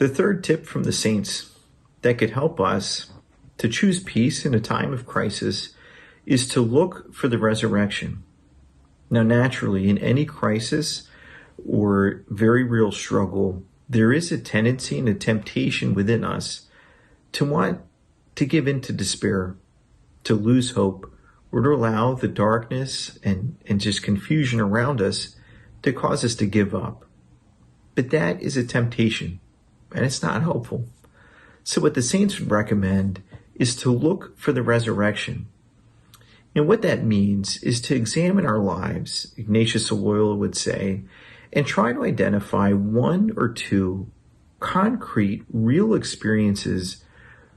The third tip from the saints that could help us to choose peace in a time of crisis is to look for the resurrection. Now, naturally, in any crisis or very real struggle, there is a tendency and a temptation within us to want to give in to despair, to lose hope, or to allow the darkness and just confusion around us to cause us to give up. But that is a temptation, and it's not helpful. So what the saints would recommend is to look for the resurrection. And what that means is to examine our lives, Ignatius of Loyola would say, and try to identify one or two concrete, real experiences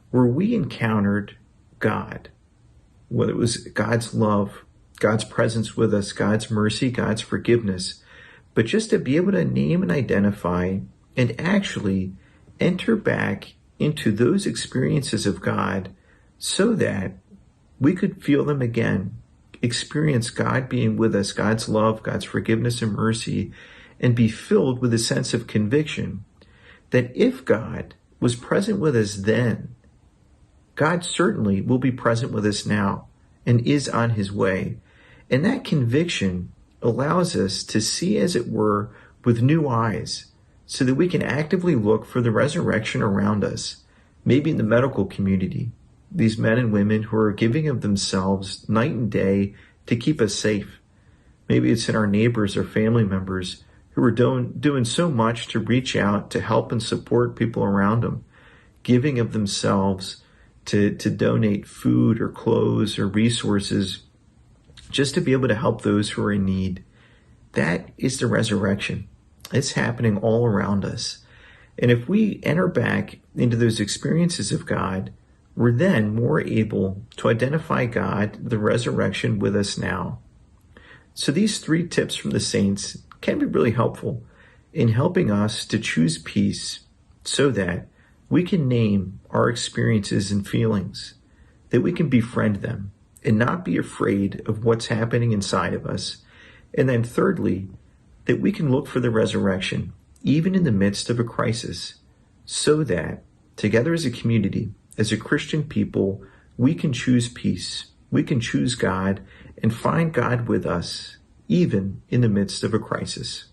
where we encountered God, whether it was God's love, God's presence with us, God's mercy, God's forgiveness, but just to be able to name and identify and actually enter back into those experiences of God so that we could feel them again, experience God being with us, God's love, God's forgiveness and mercy, and be filled with a sense of conviction that if God was present with us then, God certainly will be present with us now and is on his way. And that conviction allows us to see, as it were, with new eyes, so that we can actively look for the resurrection around us, maybe in the medical community, these men and women who are giving of themselves night and day to keep us safe. Maybe it's in our neighbors or family members who are doing so much to reach out to help and support people around them, giving of themselves to donate food or clothes or resources just to be able to help those who are in need. That is the resurrection. It's happening all around us. And if we enter back into those experiences of God, we're then more able to identify God, the resurrection, with us now. So these three tips from the saints can be really helpful in helping us to choose peace so that we can name our experiences and feelings, that we can befriend them and not be afraid of what's happening inside of us. And then thirdly, that we can look for the resurrection, even in the midst of a crisis, so that together as a community, as a Christian people, we can choose peace, we can choose God, and find God with us, even in the midst of a crisis.